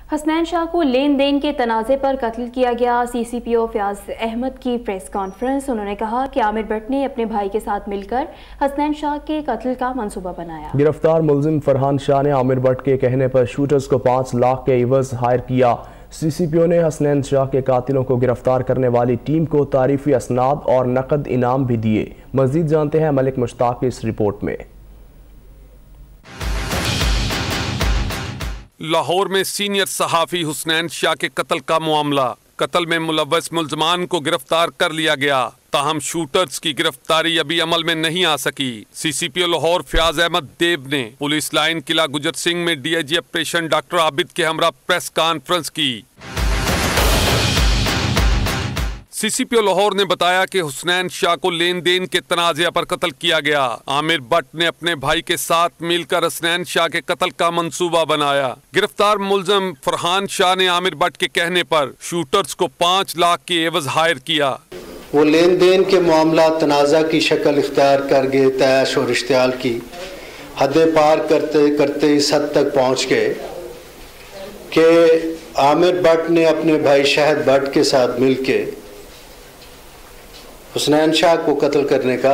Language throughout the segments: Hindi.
हसनैन शाह को लेन देन के तनाज़े पर कत्ल किया गया। CCPO फयाज अहमद की प्रेस कॉन्फ्रेंस। उन्होंने कहा कि आमिर भट्ट ने अपने भाई के साथ मिलकर हसनैन शाह के कत्ल का मंसूबा बनाया। गिरफ्तार मुलजिम फरहान शाह ने आमिर भट्ट के कहने पर शूटर्स को 5 लाख के इवज़ हायर किया। CCPO ने हसनैन शाह के कातिलों को गिरफ्तार करने वाली टीम को तारीफी असनाद और नकद इनाम भी दिए। मज़ीद जानते हैं मलिक मुश्ताक की इस रिपोर्ट में। लाहौर में सीनियर सहाफ़ी हसनैन शाह के कत्ल का मामला। कत्ल में मुलव्वस मुल्ज़मान को गिरफ्तार कर लिया गया, ताहम शूटर्स की गिरफ्तारी अभी अमल में नहीं आ सकी। CCPO लाहौर फयाज अहमद देव ने पुलिस लाइन किला गुजर सिंह में DIG ऑपरेशन डॉक्टर आबिद के हमरा प्रेस कॉन्फ्रेंस की। CCPO लाहौर ने बताया कि हसनैन शाह को लेन देन के तनाज़े पर कत्ल किया गया। आमिर भट्ट ने अपने भाई के साथ मिलकर हसनैन शाह के कत्ल का मंसूबा बनाया। गिरफ्तार मुलजिम फरहान शाह ने आमिर भट्ट के कहने पर शूटर्स को 5 लाख के एवज हायर किया। वो लेन देन के मामला तनाज़ा की शक्ल इख्तियार कर गए। तैश और इश्तियाल की हदें पार करते करते इस हद तक पहुँच गए कि आमिर भट्ट ने अपने भाई शहद भट्ट के साथ मिल के हसनैन शाह को कत्ल करने का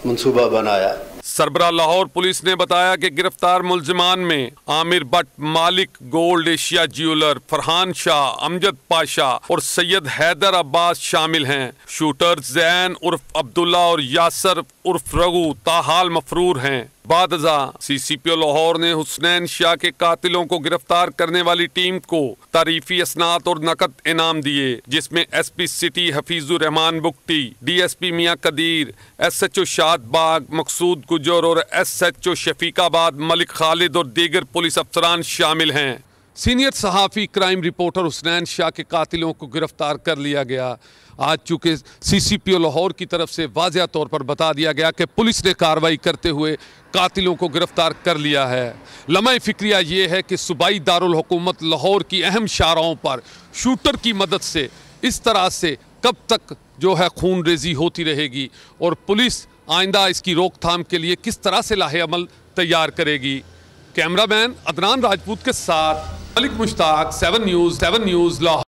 मंसूबा बनाया। सरबराह लाहौर पुलिस ने बताया कि गिरफ्तार मुल्जिमान में आमिर भट्ट, मालिक gold Asia jeweller, Farhan Shah, Amjad Pasha और सैयद हैदर अब्बास शामिल हैं। शूटर्स जैन उर्फ अब्दुल्ला और यासर उर्फ रघु ताहाल मफरूर हैं। बादजा CCPO लाहौर ने हसनैन शाह के कातिलों को गिरफ्तार करने वाली टीम को तारीफी असनात और नकद इनाम दिए, जिसमें SP city Hafeezur Rahman Bukti, DSP मियां कदीर, SHO शादबाग मकसूद गुजर और SHO शफीकाबाद मलिक खालिद और दीगर पुलिस अफसरान शामिल हैं। सीनियर सहाफ़ी क्राइम रिपोर्टर हसनैन शाह के कातिलों को गिरफ्तार कर लिया गया। आज चूँकि CCPO लाहौर की तरफ से वाज़ेह तौर पर बता दिया गया कि पुलिस ने कार्रवाई करते हुए कातिलों को गिरफ्तार कर लिया है। लम्हा फ़िक्रिया ये है कि सूबाई दारुल हुकूमत लाहौर की अहम शाहराहों पर शूटर की मदद से इस तरह से कब तक जो है खून रेजी होती रहेगी और पुलिस आइंदा इसकी रोकथाम के लिए किस तरह से लाहे अमल तैयार करेगी। कैमरामैन अदनान राजपूत के साथ मलिक मुश्ताक, 7 न्यूज़ लाहौर।